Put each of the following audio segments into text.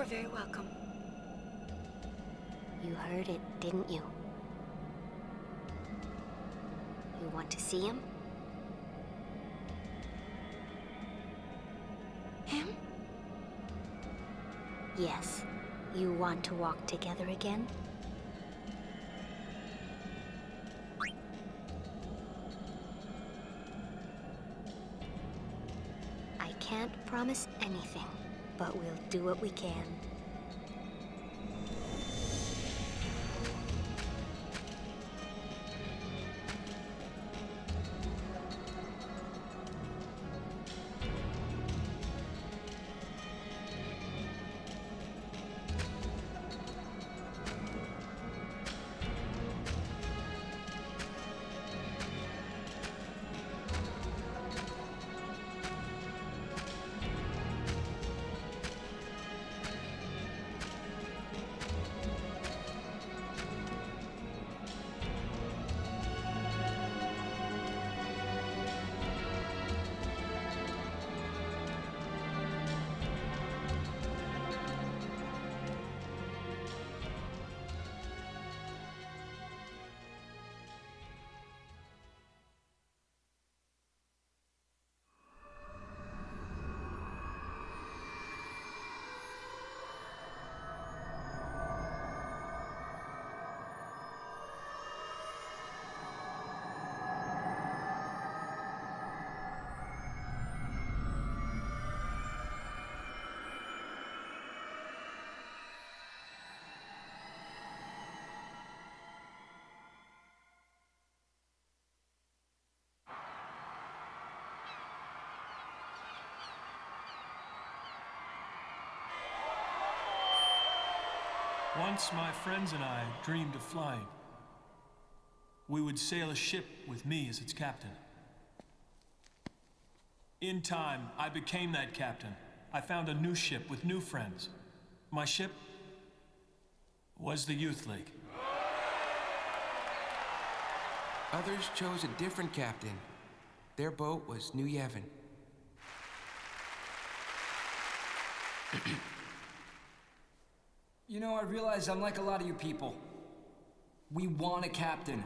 very welcome. You heard it, didn't you? You want to see him? Him? Yes. You want to walk together again? I can't promise anything, but we'll do what we can. Once my friends and I dreamed of flying. We would sail a ship with me as its captain. In time, I became that captain. I found a new ship with new friends. My ship was the Youth League. Others chose a different captain. Their boat was New Yevon. You know, I realize I'm like a lot of you people. We want a captain,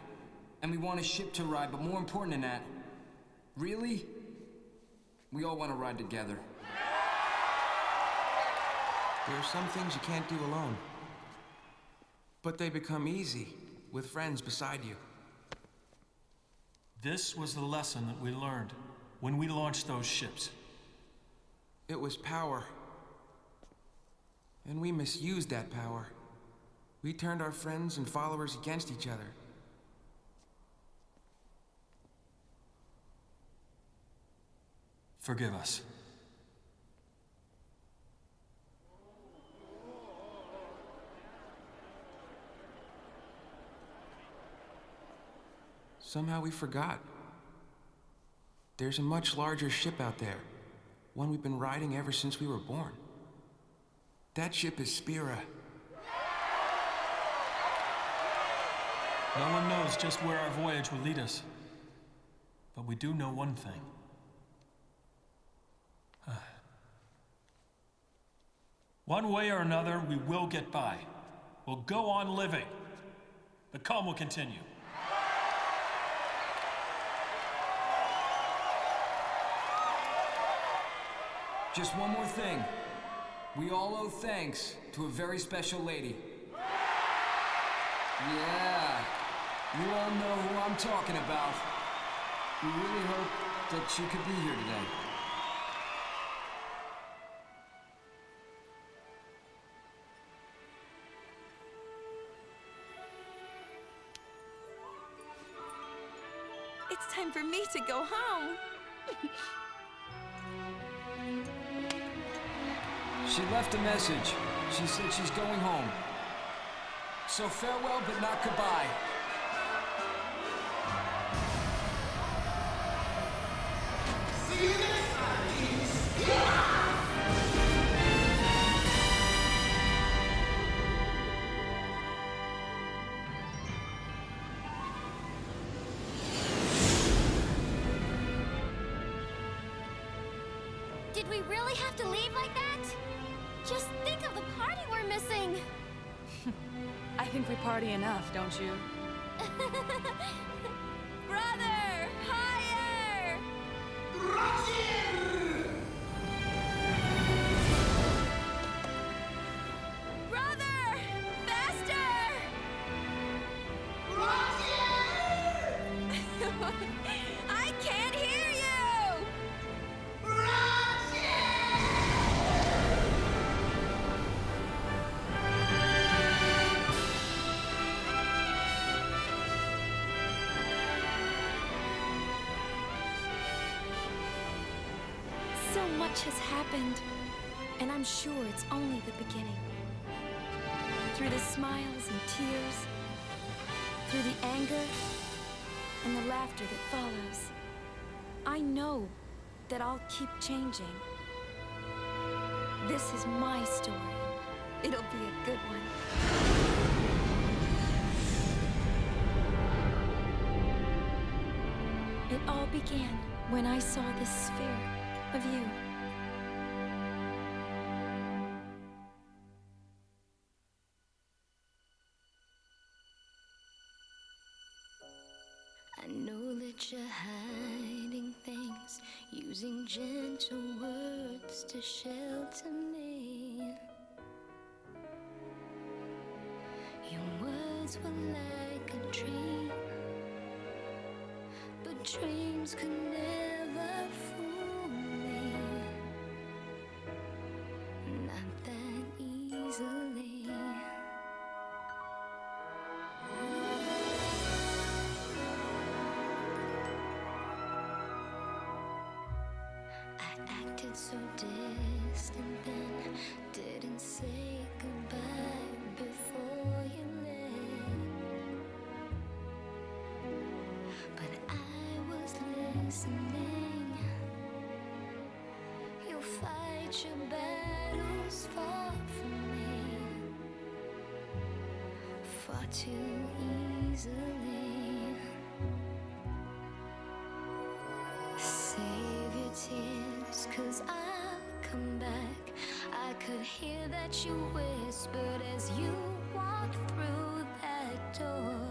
and we want a ship to ride, but more important than that, really, we all want to ride together. There are some things you can't do alone, but they become easy with friends beside you. This was the lesson that we learned when we launched those ships. It was power. And we misused that power. We turned our friends and followers against each other. Forgive us. Somehow we forgot. There's a much larger ship out there. One we've been riding ever since we were born. That ship is Spira. No one knows just where our voyage will lead us. But we do know one thing. One way or another, we will get by. We'll go on living. The calm will continue. Just one more thing. We all owe thanks to a very special lady. Yeah, you all know who I'm talking about. We really hope that she could be here today. It's time for me to go home. She left a message. She said she's going home. So farewell, but not goodbye. See you next time, please. Yeah! Did we really have to leave like that? Just think of the party we're missing. I think we party enough, don't you? Brother, higher! Brother, faster! I can't hear you! So much has happened, and I'm sure it's only the beginning. Through the smiles and tears, through the anger and the laughter that follows, I know that I'll keep changing. This is my story. It'll be a good one. It all began when I saw this sphere of you. I know that you're hiding things, using gentle words to shelter me. Your words were like a dream, but dreams could never fool me. Not that easily. I acted so distant then, didn't say goodbye before you left. But I was listening. You'll fight your battles far from me, far too easily. Save your tears, 'cause I'll come back. I could hear that you whispered as you walked through that door.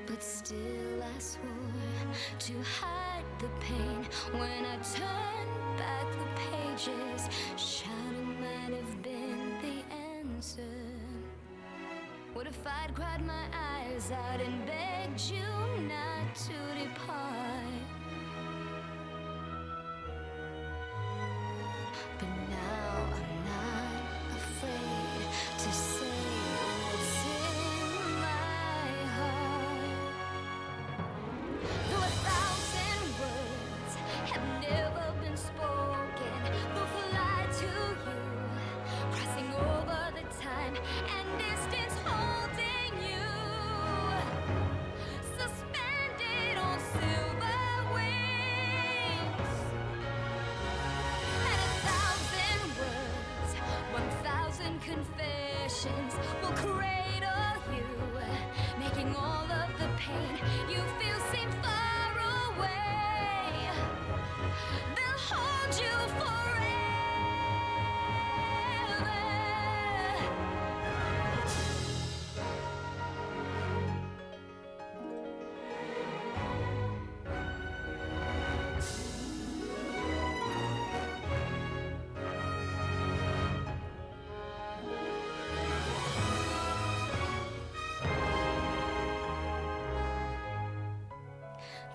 But still I swore to hide the pain. When I turned back the pages, shouting might have been the answer. What if I'd cried my eyes out and begged you not to depart? But now I'm not afraid to say what's in my heart. Though 1,000 words have never been spoken, they'll fly to you, crossing over the time and distance, holding you, suspended on silver wings. And 1,000 words, 1,000 confessions will cradle you, making all of the pain you feel seem far away. They'll hold you forever.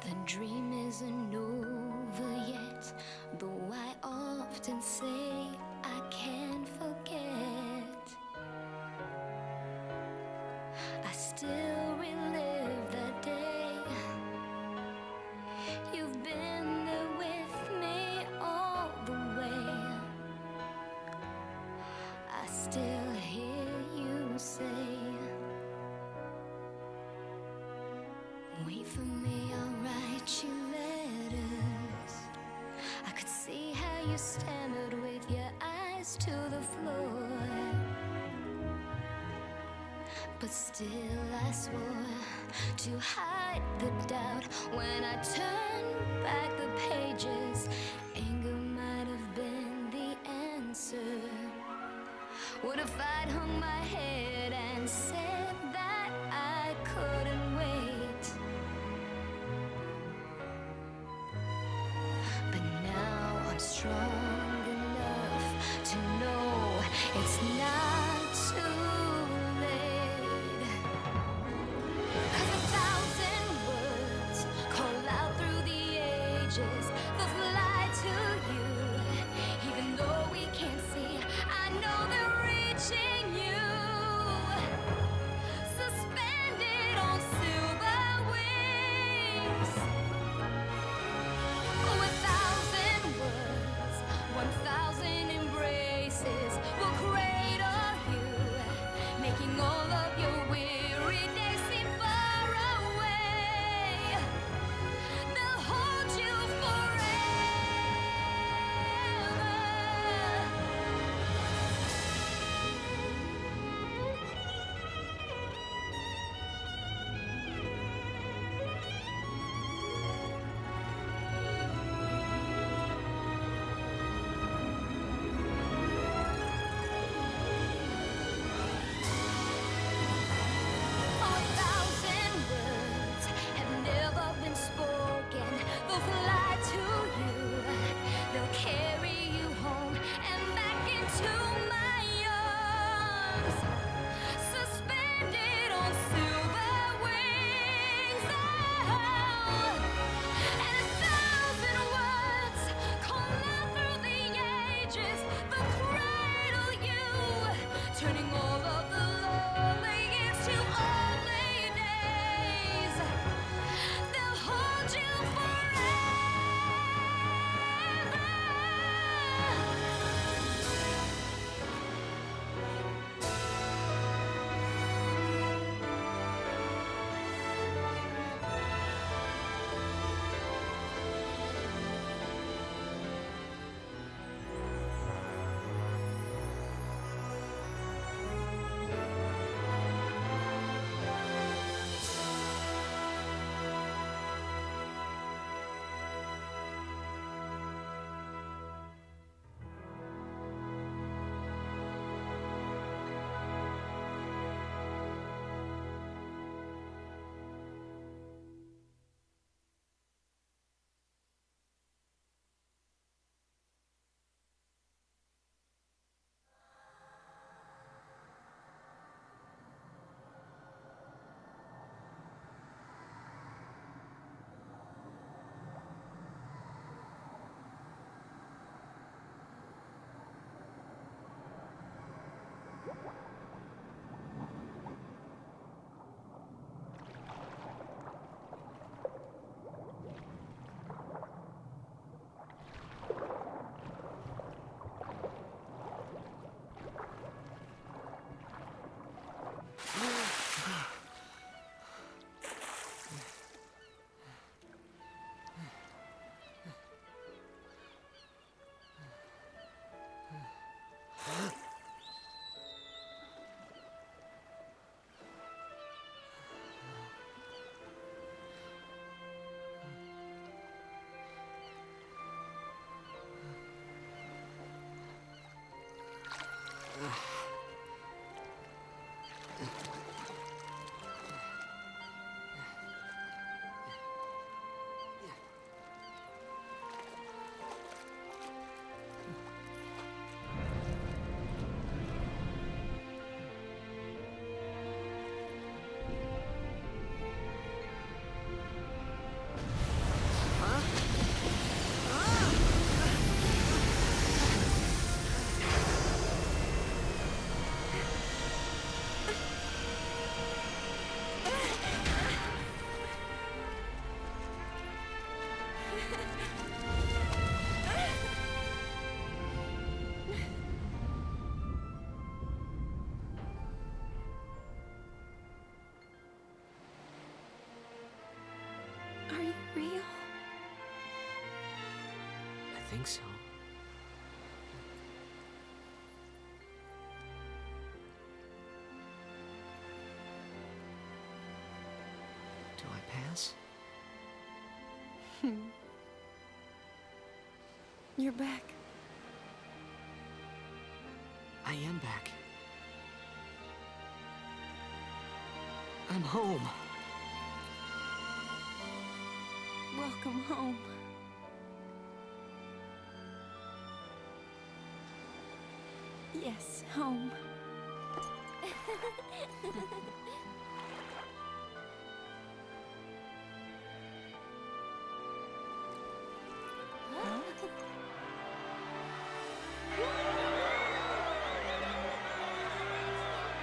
The dream isn't over yet, though I often say I can't forget. I still relive that day. You've been there with me all the way. I still hear you say, wait for me, I'll write you letters. I could see how you stammered with your eyes to the floor. But still I swore to hide the doubt. When I turned back the pages, anger might have been the answer. real? I think so. Do I pass? You're back. I am back. I'm home. Welcome home. Yes, home.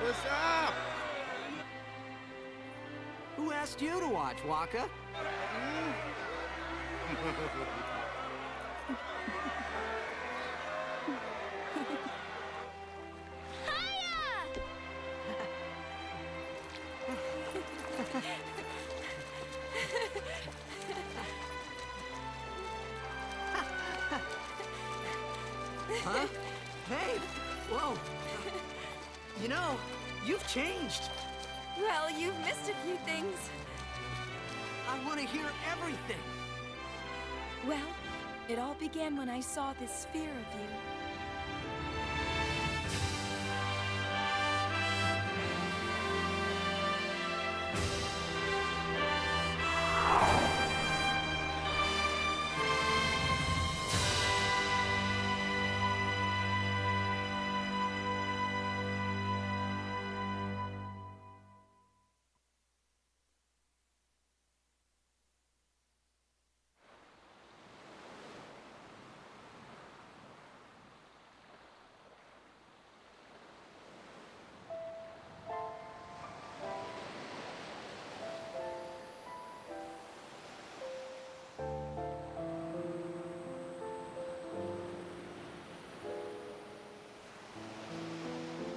What's up? Who asked you to watch, Waka? Huh? Hey! Whoa! You know, you've changed. Well, you've missed a few things. I want to hear everything. Well, it all began when I saw this sphere of you.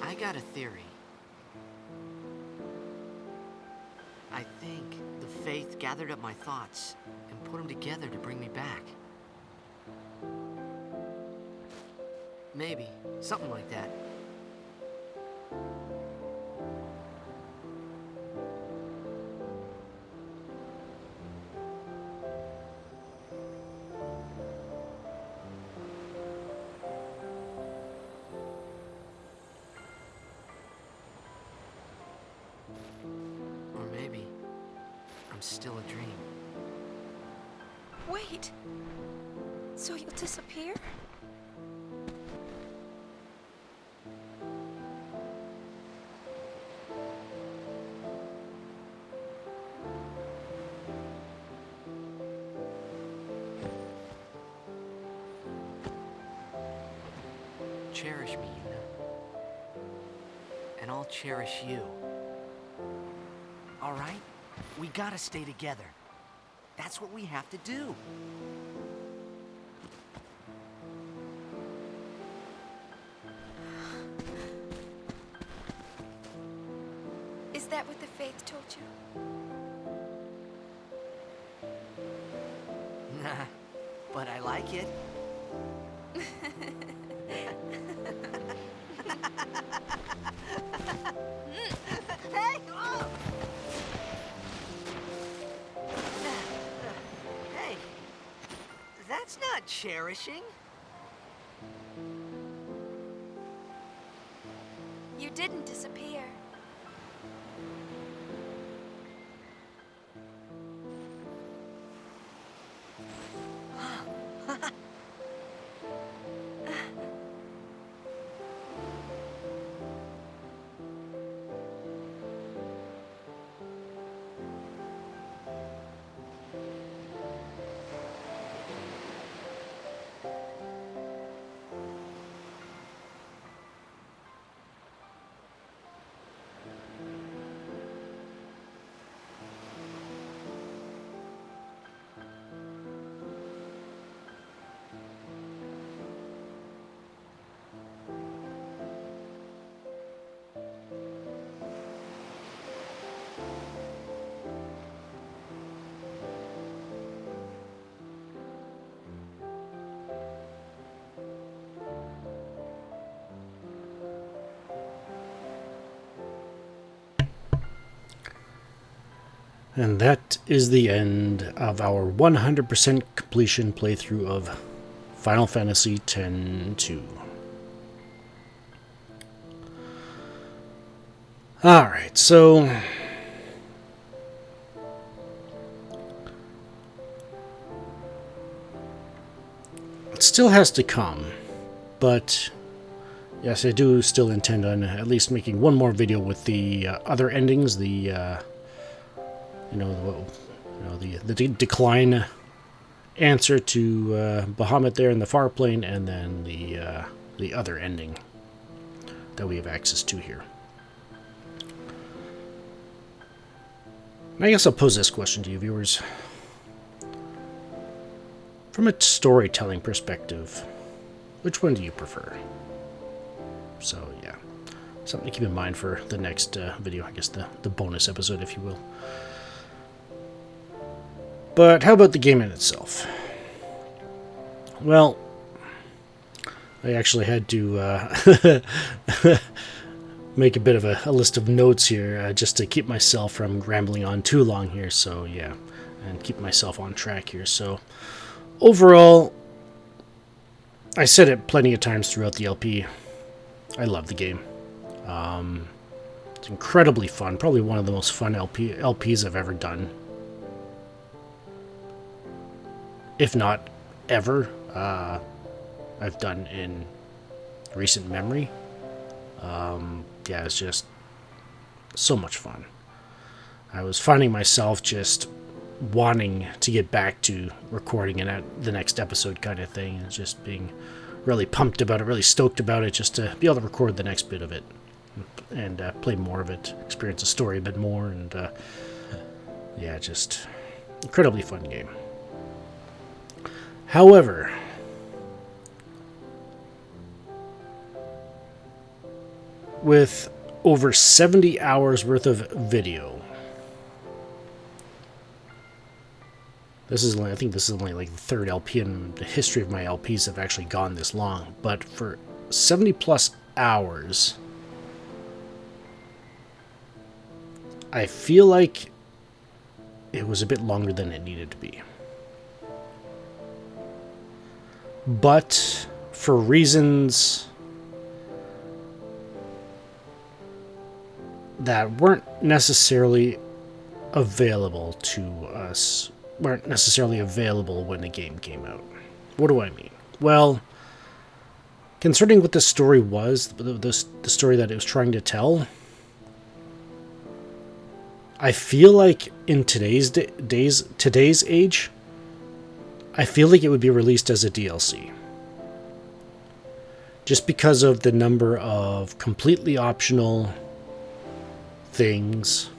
I got a theory. I think the faith gathered up my thoughts and put them together to bring me back. Maybe. Something like that. Or maybe I'm still a dream. Wait! So you'll disappear? Cherish me, Yuna. And I'll cherish you. All right? We gotta stay together. That's what we have to do. Is that what the faith told you? Nah, but I like it. Hey! Oh! Hey, that's not cherishing. You didn't disappear. And that is the end of our 100% completion playthrough of Final Fantasy X-2. Alright, so it still has to come, but yes, I do still intend on at least making one more video with the other endings, the the decline answer to Bahamut there in the far plane, and then the other ending that we have access to here. And I guess I'll pose this question to you viewers. From a storytelling perspective, which one do you prefer? So yeah, something to keep in mind for the next video, I guess the bonus episode, if you will. But how about the game in itself? Well, I actually had to make a bit of a list of notes here just to keep myself from rambling on too long here, so yeah, and keep myself on track here. So overall, I said it plenty of times throughout the LP, I love the game. It's incredibly fun, probably one of the most fun LPs I've ever done. If not ever, I've done in recent memory. Yeah, it's just so much fun. I was finding myself just wanting to get back to recording it at the next episode kind of thing, and just being really pumped about it, really stoked about it, just to be able to record the next bit of it and play more of it, experience the story a bit more, and yeah, just incredibly fun game. However, with over 70 hours worth of video, I think this is only like the third LP in the history of my LPs that have actually gone this long, but for 70 plus hours, I feel like it was a bit longer than it needed to be. But for reasons that weren't necessarily available to us, weren't necessarily available when the game came out. What do I mean? Well, concerning what the story was, the story that it was trying to tell, I feel like in today's age, I feel like it would be released as a DLC. Just because of the number of completely optional things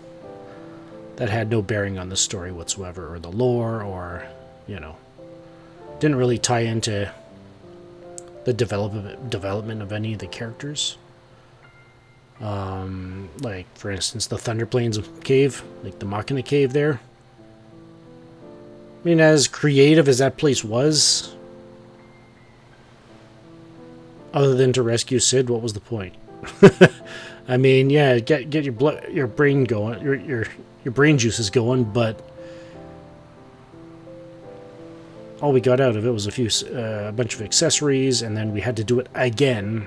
that had no bearing on the story whatsoever, or the lore, or, didn't really tie into the development of any of the characters. Like, for instance, the Thunder Plains cave, like the Machina cave there. I mean, as creative as that place was, other than to rescue Sid, what was the point? I mean, yeah, get your brain going, your brain juices going, but all we got out of it was a bunch of accessories, and then we had to do it again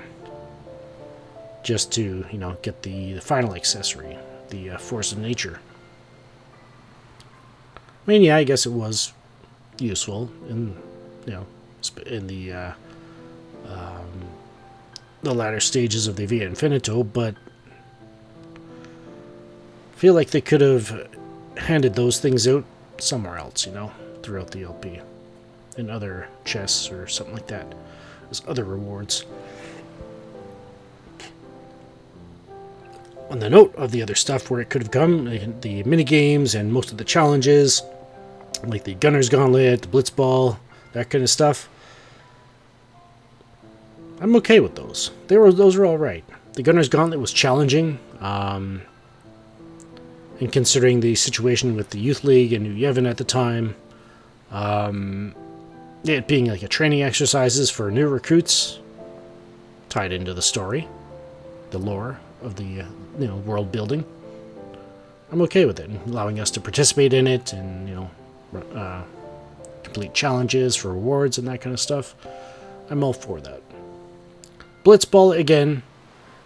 just to, get the final accessory, the Force of Nature. I mean, yeah, I guess it was useful in the latter stages of the Via Infinito, but I feel like they could have handed those things out somewhere else, throughout the LP, in other chests or something like that, as other rewards. On the note of the other stuff where it could have come, the minigames and most of the challenges, like the Gunner's Gauntlet, the Blitzball, that kind of stuff, I'm okay with those. Those were all right. The Gunner's Gauntlet was challenging, and considering the situation with the Youth League and New Yevon at the time, it being like a training exercises for new recruits, tied into the story, the lore of the world building. I'm okay with it, allowing us to participate in it and, complete challenges for rewards and that kind of stuff. I'm all for that. Blitzball, again,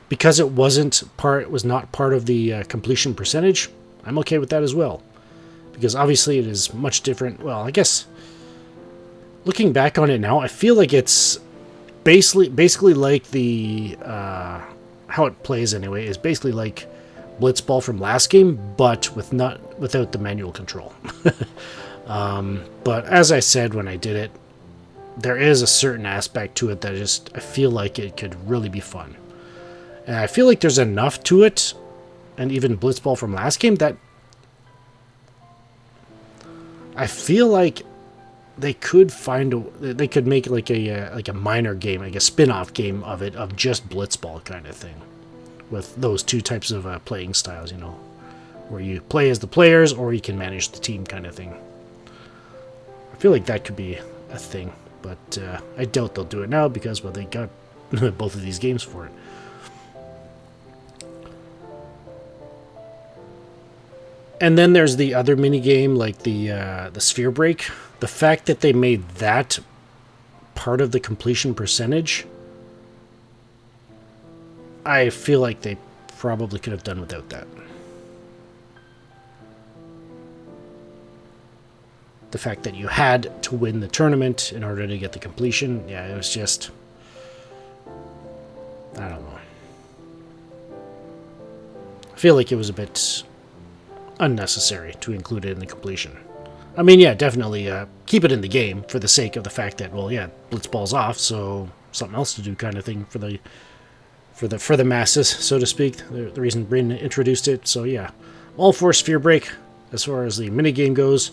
because it was not part of the completion percentage, I'm okay with that as well. Because obviously it is much different. Well, I guess looking back on it now, I feel like it's basically like the how it plays anyway is basically like Blitzball from last game, but without the manual control. But as I said when I did it, there is a certain aspect to it that I feel like it could really be fun. And I feel like there's enough to it, and even Blitzball from last game, that I feel like they could they could make like a minor game, like a spin-off game of it, of just Blitzball kind of thing, with those two types of playing styles, where you play as the players or you can manage the team kind of thing. I feel like that could be a thing, but I doubt they'll do it now because, well, they got both of these games for it. And then there's the other mini game, like the sphere break. The fact that they made that part of the completion percentage, I feel like they probably could have done without that. The fact that you had to win the tournament in order to get the completion, yeah, it was just, I don't know. I feel like it was a bit unnecessary to include it in the completion. I mean, yeah, definitely keep it in the game for the sake of the fact that, well, yeah, Blitzball's off, so something else to do kind of thing for the masses, so to speak. The reason Bryn introduced it, so yeah. All for Sphere Break as far as the minigame goes.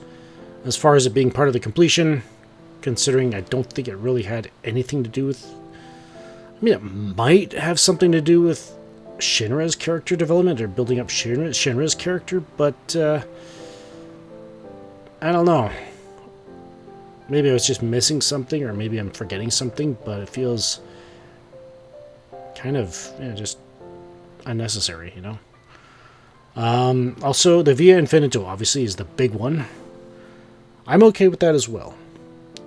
As far as it being part of the completion, considering I don't think it really had anything to do with... I mean, it might have something to do with Shinra's character development or building up Shinra's character, but I don't know. Maybe I was just missing something, or maybe I'm forgetting something, but it feels kind of just unnecessary, Also, the Via Infinito obviously is the big one. I'm okay with that as well,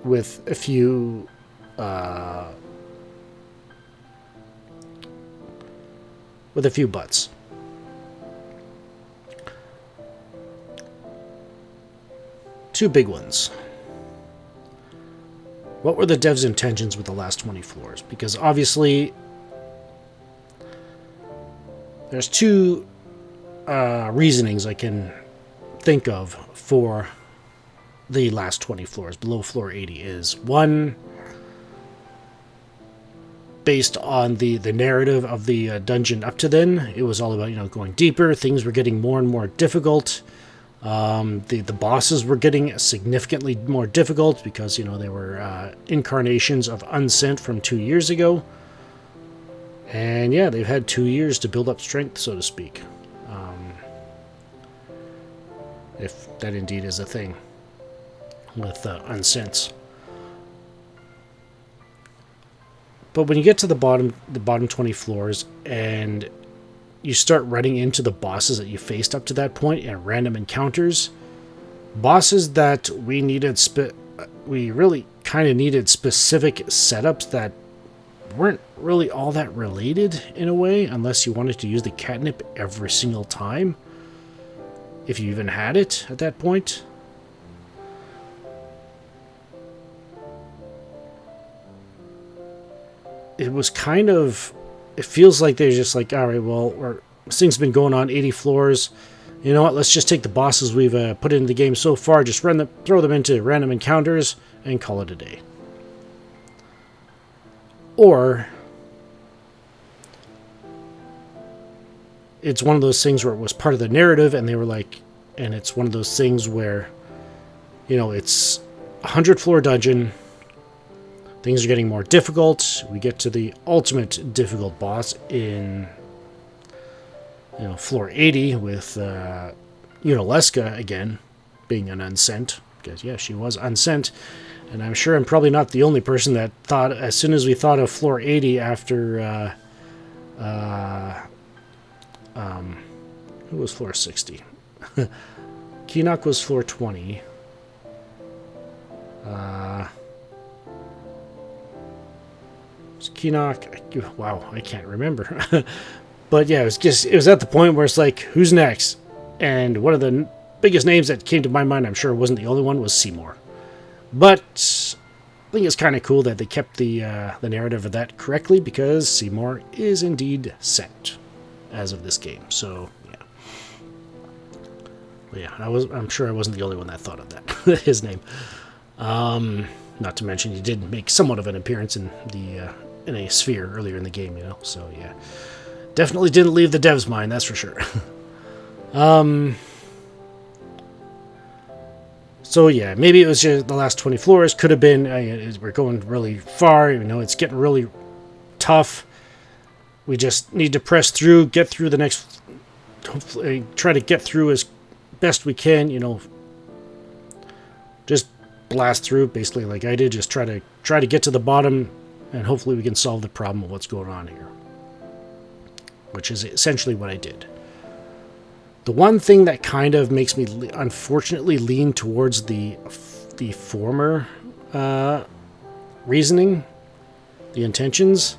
with a few buts. Two big ones. What were the devs' intentions with the last 20 floors? Because obviously there's two reasonings I can think of for the last 20 floors below floor 80. Is one, based on the narrative of the dungeon up to then. It was all about, going deeper. Things were getting more and more difficult. The bosses were getting significantly more difficult because, they were incarnations of Unsent from 2 years ago. And yeah, they've had 2 years to build up strength, so to speak. If that indeed is a thing with Unsents. But when you get to the bottom 20 floors and you start running into the bosses that you faced up to that point and random encounters, bosses that we really kind of needed specific setups that weren't really all that related in a way, unless you wanted to use the catnip every single time, if you even had it at that point. It was kind of... It feels like they're just like, all right, well, this thing's been going on 80 floors. You know what? Let's just take the bosses we've put into the game so far, just throw them into random encounters, and call it a day. Or it's one of those things where it was part of the narrative, and they were like, and it's one of those things where, it's a 100-floor dungeon. Things are getting more difficult. We get to the ultimate difficult boss in, floor 80 with Unileska again being an unsent. Because, yeah, she was unsent. And I'm sure I'm probably not the only person that thought, as soon as we thought of floor 80 after, who was floor 60? Keenock was floor 20. Keenock, wow, I can't remember. But yeah, it was at the point where it's like, who's next? And one of the biggest names that came to my mind, I'm sure wasn't the only one, was Seymour. But I think it's kind of cool that they kept the narrative of that correctly, because Seymour is indeed sent as of this game. So yeah, but yeah, I'm sure I wasn't the only one that thought of that. His name. Not to mention he did make somewhat of an appearance in a sphere earlier in the game, you know. So yeah, definitely didn't leave the devs' mind, that's for sure. So yeah, maybe it was just the last 20 floors. Could have been, we're going really far, you know, it's getting really tough. We just need to press through, get through the next, hopefully try to get through as best we can, you know. Just blast through, basically like I did, just try to get to the bottom, and hopefully we can solve the problem of what's going on here. Which is essentially what I did. The one thing that kind of makes me, unfortunately, lean towards the former reasoning, the intentions,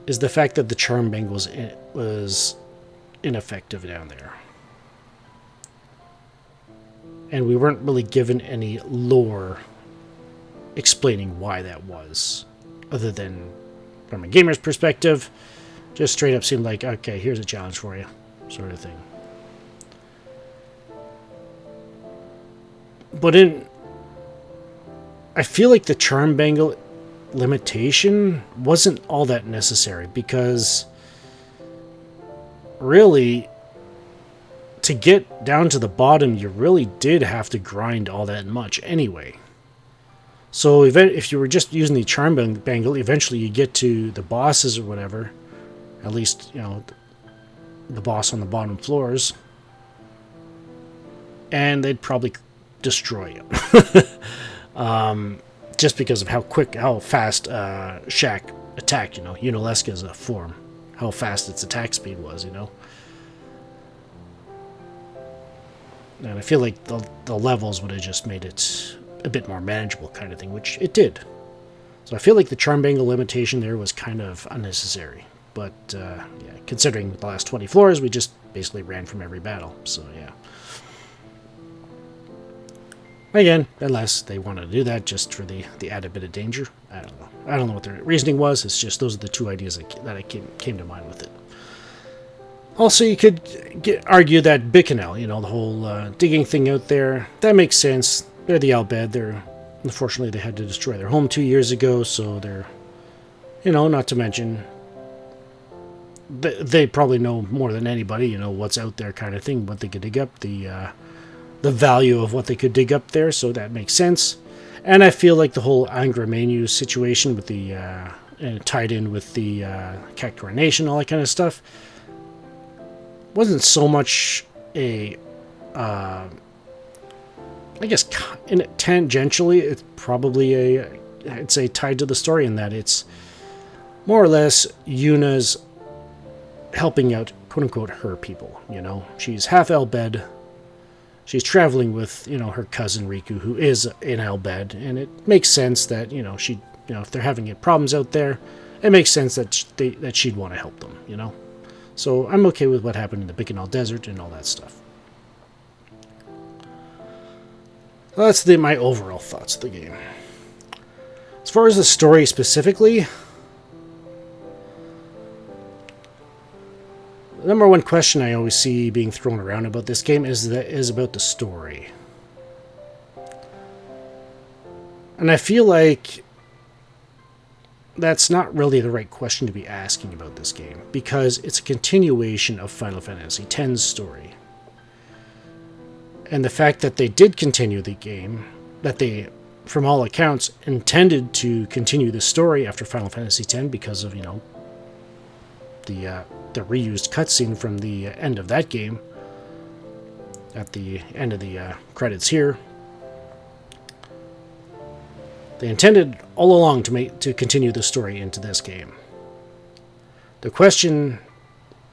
is the fact that the charm bangle was ineffective down there. And we weren't really given any lore explaining why that was, other than from a gamer's perspective, just straight up seemed like, okay, here's a challenge for you, sort of thing. But I feel like the charm bangle limitation wasn't all that necessary, because really, to get down to the bottom, you really did have to grind all that much anyway. So if you were just using the charm bangle, eventually you get to the bosses or whatever, at least, you know, the boss on the bottom floors, and they'd probably destroy you. Just because of how fast Shaq attacked, you know, Unalesca's a form, how fast its attack speed was, you know. And I feel like the levels would have just made it a bit more manageable kind of thing, which it did. So I feel like the charm bangle limitation there was kind of unnecessary. But, yeah, considering the last 20 floors, we just basically ran from every battle. So, yeah. Again, unless they wanted to do that just for the added bit of danger. I don't know. I don't know what their reasoning was. It's just those are the two ideas that came to mind with it. Also, you could argue that Bicanel, you know, the whole digging thing out there, that makes sense. They're the Albed. Unfortunately, they had to destroy their home 2 years ago, so they're, you know, not to mention, they probably know more than anybody, you know, what's out there kind of thing, what they could dig up, the value of what they could dig up there, so that makes sense. And I feel like the whole Angra Mainyu situation with the, tied in with the Cactuar Nation, all that kind of stuff, wasn't so much a, I guess, tangentially, it's probably I'd say tied to the story in that it's more or less Yuna's helping out, quote-unquote, her people, you know. She's half Albed. She's traveling with, you know, her cousin Riku, who is in Albed, and it makes sense that, you know, if they're having problems out there, it makes sense that she'd want to help them, you know. So I'm okay with what happened in the Bicanal Desert and all that stuff. Well, that's my overall thoughts of the game. As far as the story specifically, the number one question I always see being thrown around about this game is about the story. And I feel like that's not really the right question to be asking about this game, because it's a continuation of Final Fantasy X's story. And the fact that they did continue the game, that they, from all accounts, intended to continue the story after Final Fantasy X because of, you know, the reused cutscene from the end of that game, at the end of the credits here. They intended all along to continue the story into this game. The question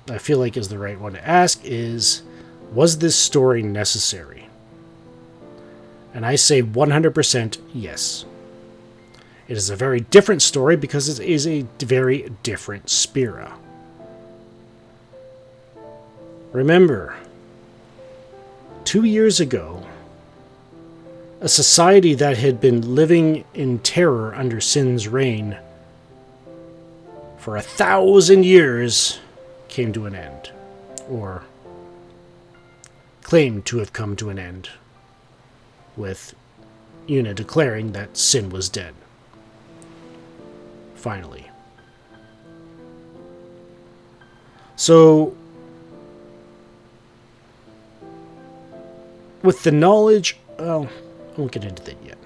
I feel like is the right one to ask is, Was this story necessary? And I say 100% yes. It is a very different story because it is a very different Spira. Remember, 2 years ago, a society that had been living in terror under Sin's reign for 1,000 years came to an end, or claimed to have come to an end, with Yuna declaring that Sin was dead. Finally. So, with the knowledge, well, I won't get into that yet.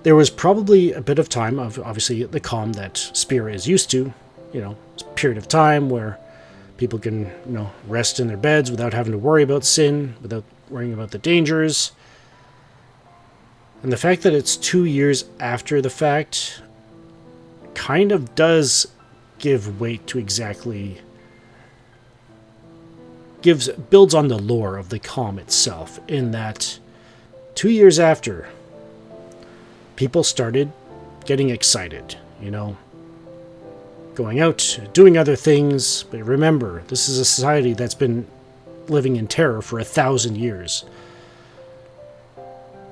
There was probably a bit of time of, obviously, the calm that Spira is used to. You know, it's a period of time where people can, you know, rest in their beds without having to worry about Sin, without worrying about the dangers. And the fact that it's 2 years after the fact kind of does give weight to exactly... builds on the lore of the calm itself, in that 2 years after, people started getting excited, you know, going out, doing other things. But remember, this is a society that's been living in terror for 1,000 years.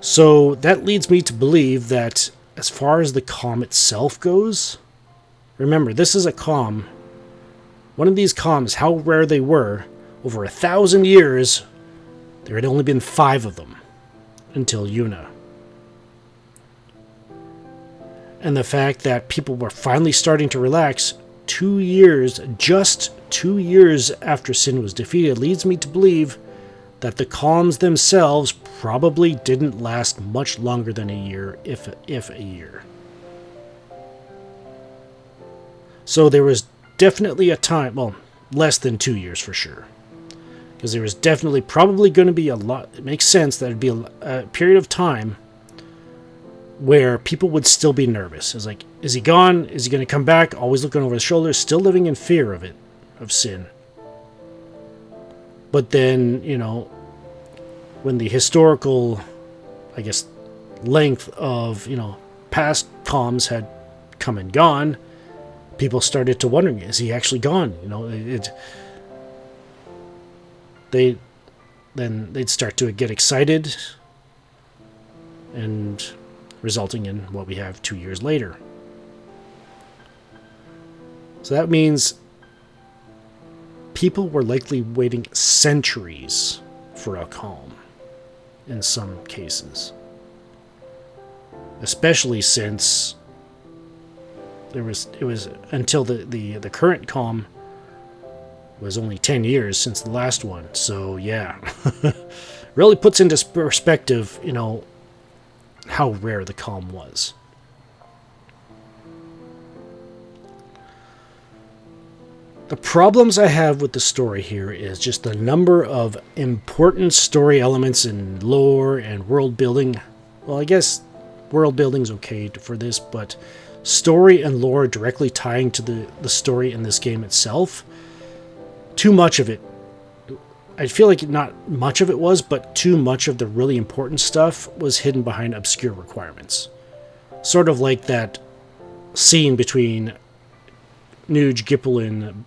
So that leads me to believe that as far as the calm itself goes, remember, this is a calm. One of these calms, how rare they were, over 1,000 years, there had only been 5 of them until Yuna. And the fact that people were finally starting to relax 2 years, just 2 years after Sin was defeated, leads me to believe that the calms themselves probably didn't last much longer than a year, if a year. So there was definitely a time, well, less than 2 years for sure. Because there was definitely probably going to be a lot, it makes sense that it'd be a period of time where people would still be nervous. It's like, is he gone? Is he going to come back? Always looking over his shoulder, still living in fear of it, of Sin. But then, you know, when the historical, I guess, length of, you know, past calms had come and gone, people started to wondering, is he actually gone? You know, they'd start to get excited, and resulting in what we have 2 years later. So that means people were likely waiting centuries for a calm in some cases. Especially since it was until the current calm was only 10 years since the last one. So yeah, really puts into perspective, you know, how rare the calm was. The problems I have with the story here is just the number of important story elements in lore and world building. Well, I guess world building's okay for this, but story and lore directly tying to the story in this game itself, too much of it. I feel like not much of it was, but too much of the really important stuff was hidden behind obscure requirements. Sort of like that scene between Nuge, Gipple, and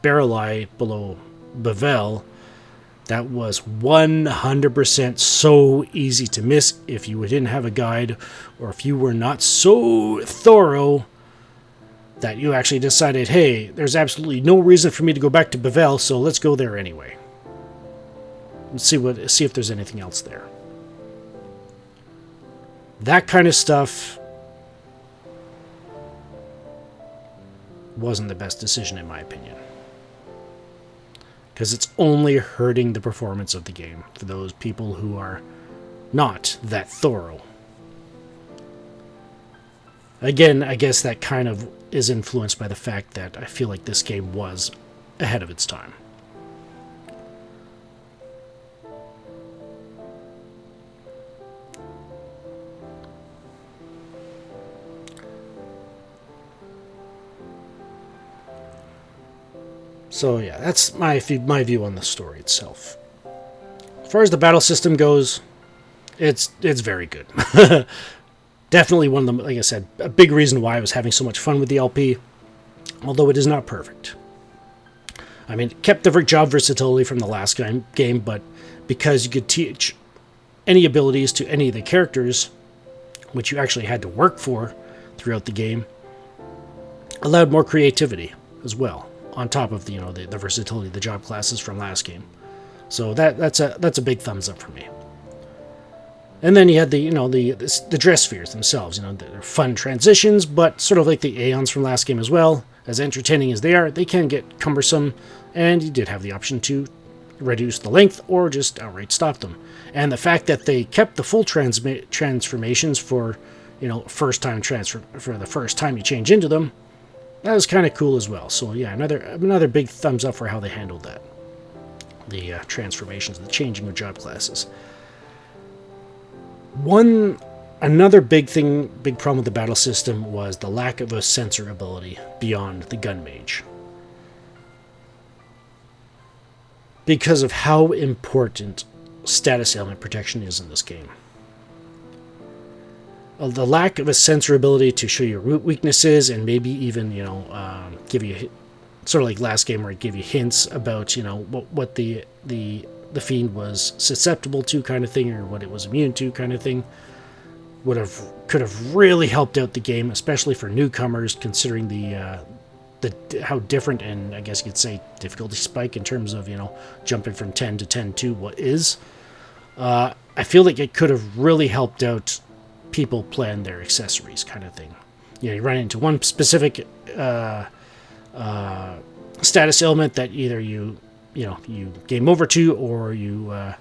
Barreleye below Bavel. That was 100% so easy to miss if you didn't have a guide, or if you were not so thorough that you actually decided, hey, there's absolutely no reason for me to go back to Bavel, so let's go there anyway. And see if there's anything else there. That kind of stuff wasn't the best decision in my opinion. Because it's only hurting the performance of the game for those people who are not that thorough. Again, I guess that kind of is influenced by the fact that I feel like this game was ahead of its time. So yeah, that's my view on the story itself. As far as the battle system goes, it's very good. Definitely one of them, like I said, a big reason why I was having so much fun with the LP, although it is not perfect. I mean, it kept the job versatility from the last game, but because you could teach any abilities to any of the characters, which you actually had to work for throughout the game, allowed more creativity as well, on top of the versatility of the job classes from last game. So that's a big thumbs up for me. And then you had the dress spheres themselves. They're fun transitions, but sort of like the Aeons from last game as well. As entertaining as they are, they can get cumbersome, and you did have the option to reduce the length or just outright stop them. And the fact that they kept the full transformations for first time for the first time you change into them, that was kind of cool as well. So yeah, another big thumbs up for how they handled that. The transformations, the changing of job classes. Another big problem with the battle system was the lack of a sensor ability beyond the gun mage. Because of how important status ailment protection is in this game. The lack of a sensor ability to show your weaknesses and maybe even, give you, sort of like last game where it gave you hints about, what the fiend was susceptible to kind of thing, or what it was immune to kind of thing, could have really helped out the game, especially for newcomers, considering the how different, and I guess you could say difficulty spike in terms of jumping from 10 to 10 what is. I feel like it could have really helped out people plan their accessories kind of thing. You run into one specific status ailment that either you game over to, or you're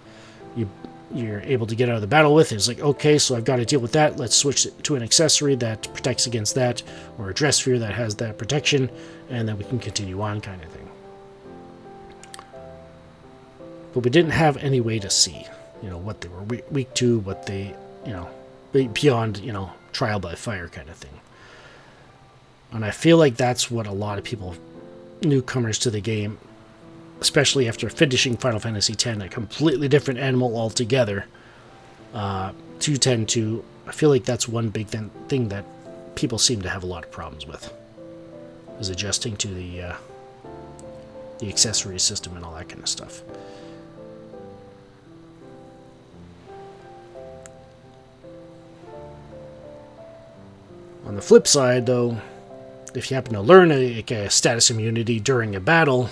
able to get out of the battle with. It's like, okay, so I've got to deal with that. Let's switch to an accessory that protects against that, or a dress sphere that has that protection, and then we can continue on kind of thing. But we didn't have any way to see, what they were weak to, what they, beyond, trial by fire kind of thing. And I feel like that's what a lot of people, newcomers to the game, especially after finishing Final Fantasy X, a completely different animal altogether, to 10-2, I feel like that's one big thing that people seem to have a lot of problems with, is adjusting to the accessory system and all that kind of stuff. On the flip side, though, if you happen to learn a status immunity during a battle,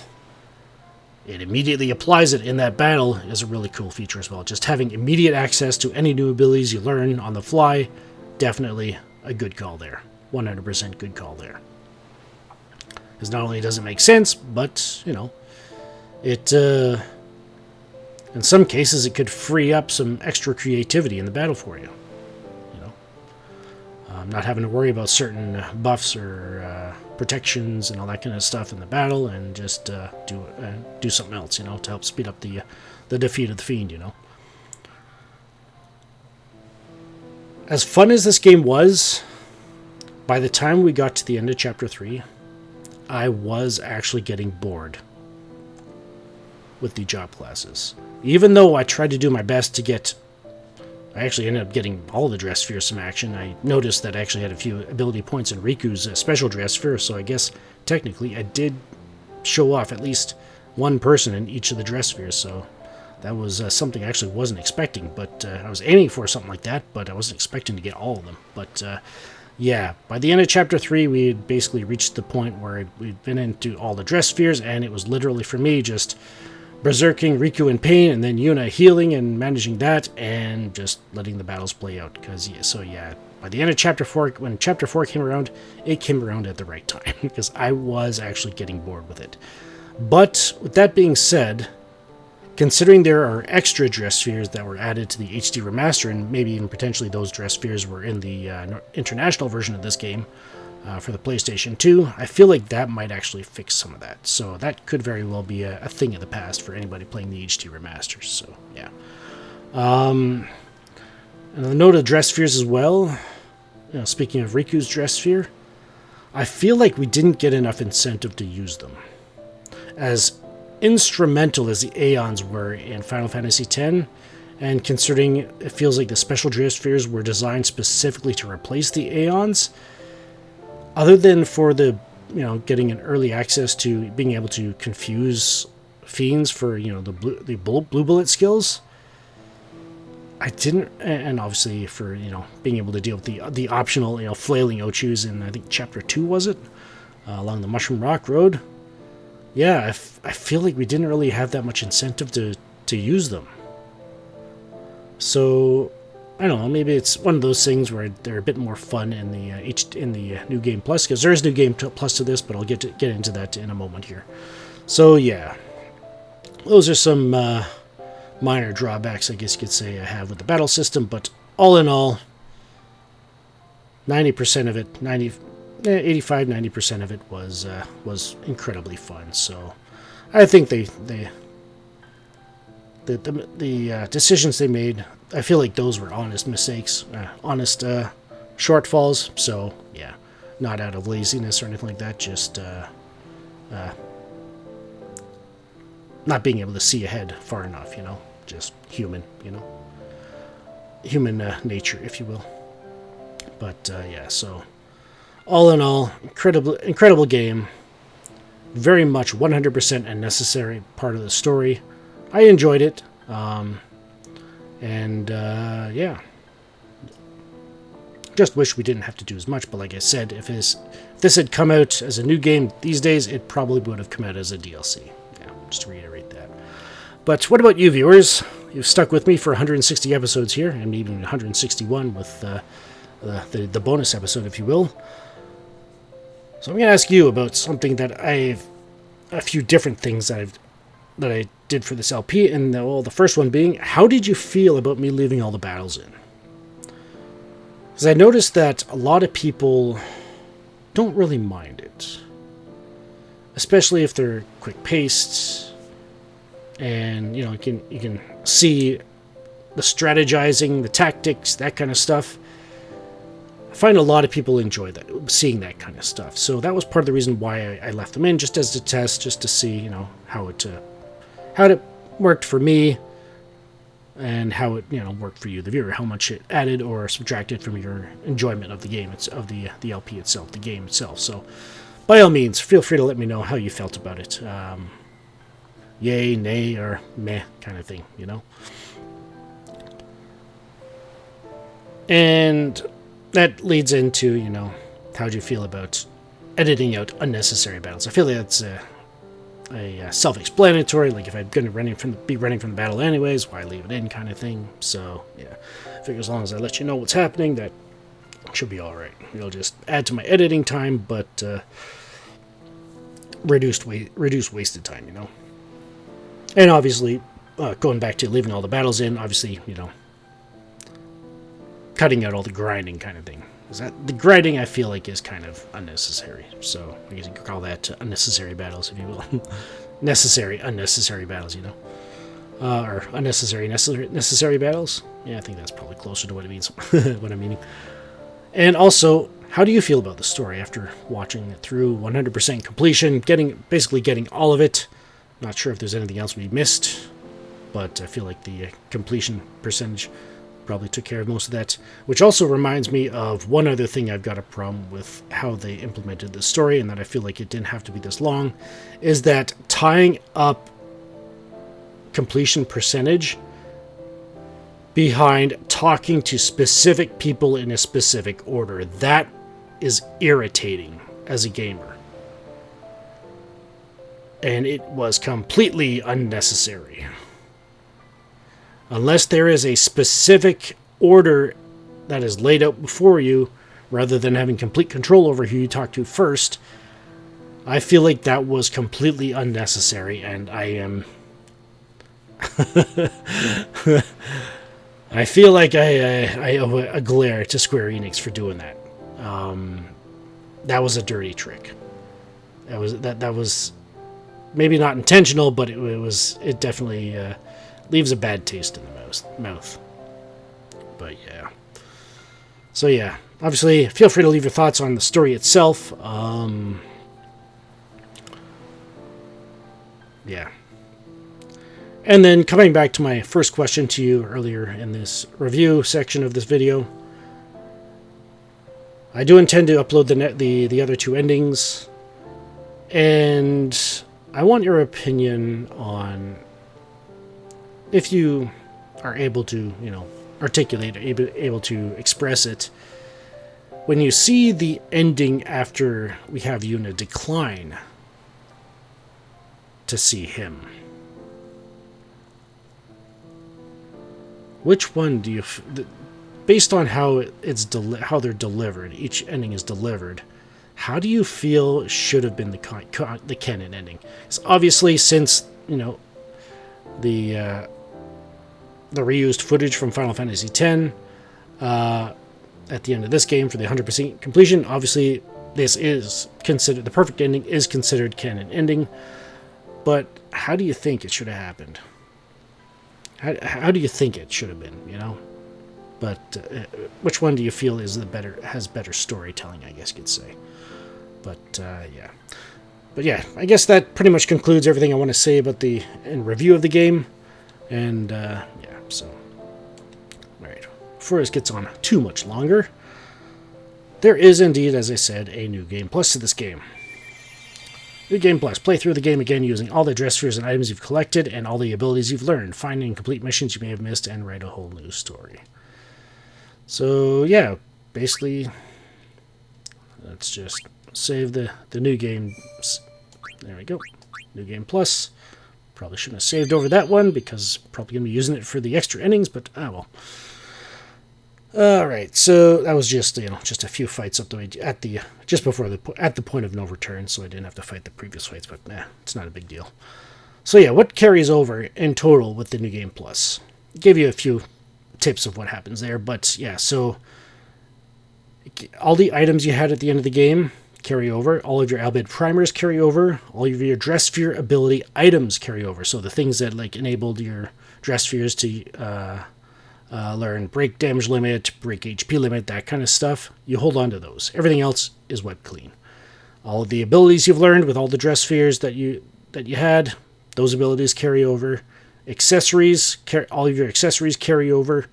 it immediately applies it in that battle is a really cool feature as well. Just having immediate access to any new abilities you learn on the fly, definitely a good call there. 100% good call there. Because not only does it make sense, but, it, in some cases, it could free up some extra creativity in the battle for you. Not having to worry about certain buffs or protections and all that kind of stuff in the battle, and just do something else, to help speed up the defeat of the fiend, As fun as this game was, by the time we got to the end of Chapter 3, I was actually getting bored with the job classes. Even though I tried to do my best to get... I actually ended up getting all the dress spheres some action. I noticed that I actually had a few ability points in Riku's special dress sphere, so I guess technically I did show off at least one person in each of the dress spheres, so that was something I actually wasn't expecting, but I was aiming for something like that, but I wasn't expecting to get all of them. But yeah, by the end of Chapter 3, we had basically reached the point where we'd been into all the dress spheres, and it was literally, for me, just berserking Riku in pain, and then Yuna healing and managing that, and just letting the battles play out. By the end of Chapter 4, when Chapter 4 came around, it came around at the right time, because I was actually getting bored with it. But, with that being said, considering there are extra dress spheres that were added to the HD remaster, and maybe even potentially those dress spheres were in the international version of this game, for the PlayStation 2, I feel like that might actually fix some of that. So that could very well be a thing of the past for anybody playing the HD remasters. So, yeah. And the note of dress spheres as well, speaking of Riku's dress sphere, I feel like we didn't get enough incentive to use them. as instrumental as the Aeons were in Final Fantasy X, and considering it feels like the special geospheres were designed specifically to replace the Aeons, other than for the, getting an early access to being able to confuse fiends for, the blue bullet skills, I didn't, and obviously for, being able to deal with the optional, flailing Ochus in, I think, Chapter 2, was it? Along the Mushroom Rock Road. Yeah, I feel like we didn't really have that much incentive to use them. So, I don't know, maybe it's one of those things where they're a bit more fun in the New Game Plus, because there is New Game Plus to this, but I'll get into that in a moment here. So, yeah. Those are some minor drawbacks, I guess you could say, I have with the battle system, but all in all, 90% of it, 85-90% of it was incredibly fun. So I think the decisions they made, I feel like those were honest mistakes, honest shortfalls. So yeah, not out of laziness or anything like that, just not being able to see ahead far enough, just human, human nature, if you will. But yeah, so all in all, incredible game. Very much 100% a necessary part of the story. I enjoyed it. Yeah. Just wish we didn't have to do as much, but like I said, if this had come out as a new game these days, it probably would have come out as a DLC. Yeah, just to reiterate that. But what about you, viewers? You've stuck with me for 160 episodes here, and even 161 with the bonus episode, if you will. So I'm going to ask you about something that a few different things that I did for this LP, and the first one being, how did you feel about me leaving all the battles in? Because I noticed that a lot of people don't really mind it, especially if they're quick-paced, and you can see the strategizing, the tactics, that kind of stuff. I find a lot of people enjoy that, seeing that kind of stuff. So that was part of the reason why I left them in, just as a test, just to see, how it worked for me, and how it, worked for you, the viewer, how much it added or subtracted from your enjoyment of the game, of the LP itself, the game itself. So, by all means, feel free to let me know how you felt about it. Yay, nay, or meh kind of thing, And that leads into, how do you feel about editing out unnecessary battles? I feel like that's self-explanatory. Like, if I'm going to be running from the battle anyways, why leave it in, kind of thing. So yeah, I figure as long as I let you know what's happening, that should be all right. It'll just add to my editing time, but reduce wasted time. And obviously, going back to leaving all the battles in, obviously, cutting out all the grinding kind of thing. The grinding, I feel like, is kind of unnecessary. So I guess you could call that unnecessary battles, if you will. Unnecessary battles, or unnecessary necessary battles. Yeah, I think that's probably closer to what it means. What I'm meaning. And also, how do you feel about the story after watching it through 100% completion, basically getting all of it? Not sure if there's anything else we missed, but I feel like the completion percentage probably took care of most of that. Which also reminds me of one other thing I've got a problem with how they implemented the story, and that I feel like it didn't have to be this long, is that tying up completion percentage behind talking to specific people in a specific order. That is irritating as a gamer. And it was completely unnecessary. Unless there is a specific order that is laid out before you, rather than having complete control over who you talk to first, I feel like that was completely unnecessary, and I am... I feel like I owe a glare to Square Enix for doing that. That was a dirty trick. That was maybe not intentional, but it definitely leaves a bad taste in the mouth. But yeah. So yeah, obviously, feel free to leave your thoughts on the story itself. yeah. And then coming back to my first question to you earlier in this review section of this video, I do intend to upload the other two endings, and I want your opinion on if you are able to, articulate, able to express it. When you see the ending after we have Yuna decline to see him, which one do you, based on how how they're delivered, each ending is delivered, how do you feel should have been the canon ending? Because obviously, since the reused footage from Final Fantasy X at the end of this game for the 100% completion, obviously this is considered the perfect ending, is considered canon ending. But how do you think it should have happened? How do you think it should have been? But which one do you feel has better storytelling, I guess you could say. But yeah. But yeah, I guess that pretty much concludes everything I want to say about the review of the game. And yeah, so alright. Before this gets on too much longer, there is indeed, as I said, a new game plus to this game. New Game Plus. Play through the game again using all the dress spheres and items you've collected and all the abilities you've learned. Find and complete missions you may have missed and write a whole new story. So, yeah, basically, let's just save the new game. There we go. New Game Plus. Probably shouldn't have saved over that one because probably going to be using it for the extra endings, but well. Alright, so that was just, just a few fights up the way at the point of no return, so I didn't have to fight the previous fights, but it's not a big deal. So yeah, what carries over in total with the New Game Plus? Gave you a few tips of what happens there, but yeah, so all the items you had at the end of the game carry over, all of your Albed primers carry over, all of your dress sphere ability items carry over, so the things that enabled your dress spheres to learn break damage limit, break HP limit, that kind of stuff. You hold on to those. Everything else is wiped clean. All of the abilities you've learned with all the dress spheres that you had, those abilities carry over. Accessories, all of your accessories carry over.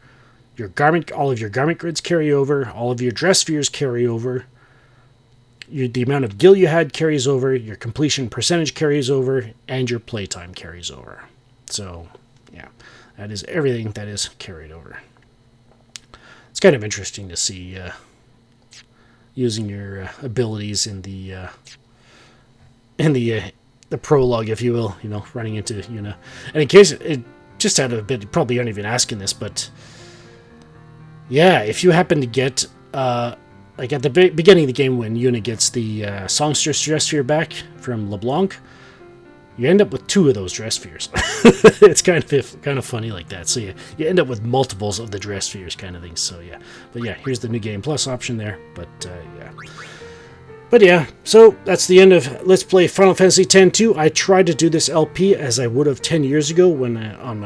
All of your garment grids carry over. All of your dress spheres carry over. The amount of gil you had carries over. Your completion percentage carries over, and your playtime carries over. So, yeah. That is everything that is carried over. It's kind of interesting to see using your abilities in the prologue, if you will. Running into and in case it just out of a bit, you probably aren't even asking this, but yeah, if you happen to get at the beginning of the game when Yuna gets the songstress dress sphere back from LeBlanc, you end up with 2 of those dress spheres. It's kind of funny like that. So you end up with multiples of the dress spheres kind of thing. So yeah. But yeah, here's the New Game Plus option there. But yeah. But yeah, so that's the end of Let's Play Final Fantasy X-2. I tried to do this LP as I would have 10 years ago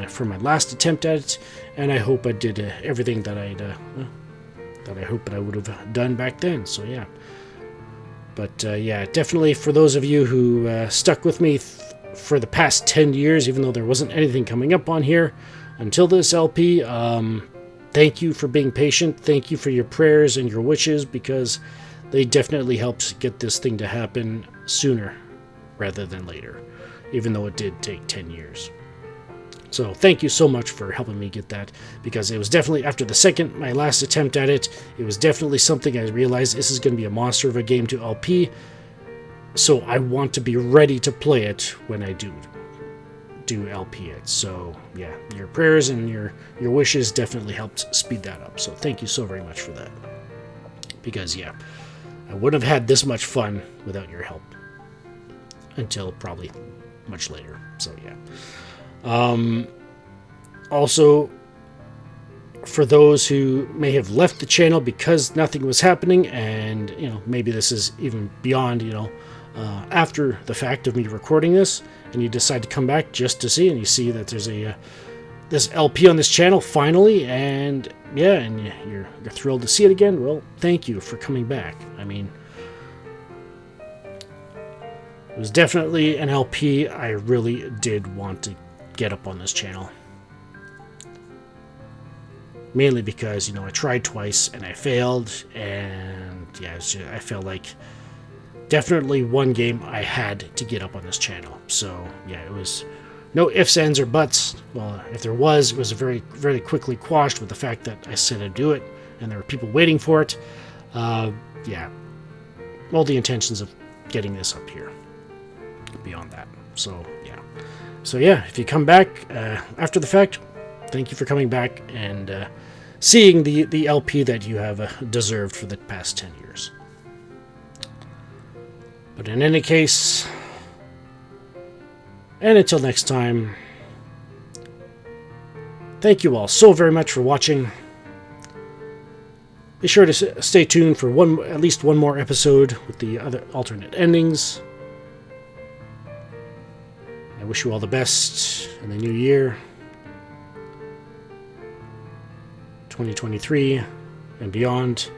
for my last attempt at it, and I hope I did everything that I hope I would have done back then. So yeah. But yeah, definitely for those of you who stuck with me for the past 10 years, even though there wasn't anything coming up on here until this LP, thank you for being patient. Thank you for your prayers and your wishes, because they definitely helped get this thing to happen sooner rather than later, even though it did take 10 years. So thank you so much for helping me get that, because it was definitely, after my last attempt at it, it was definitely something I realized this is going to be a monster of a game to LP, so I want to be ready to play it when I do LP it. So yeah, your prayers and your wishes definitely helped speed that up, so thank you so very much for that, because yeah, I wouldn't have had this much fun without your help until probably much later. So yeah. Also, for those who may have left the channel because nothing was happening, and maybe this is even beyond after the fact of me recording this, and you decide to come back just to see, and you see that there's this LP on this channel finally, and yeah, and you're thrilled to see it again. Well, thank you for coming back. I mean, It was definitely an LP I really did want to get up on this channel. Mainly because, I tried twice and I failed, and yeah, I felt like definitely one game I had to get up on this channel. So yeah, it was no ifs, ands, or buts. Well, if there was, it was very, very quickly quashed with the fact that I said I'd do it, and there were people waiting for it. Yeah, all the intentions of getting this up here. Beyond that, so yeah, if you come back after the fact, thank you for coming back and seeing the LP that you have deserved for the past 10 years. But in any case, and until next time, thank you all so very much for watching. Be sure to stay tuned for at least one more episode with the other alternate endings. I wish you all the best in the new year, 2023 and beyond.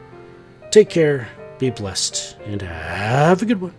Take care, be blessed, and have a good one.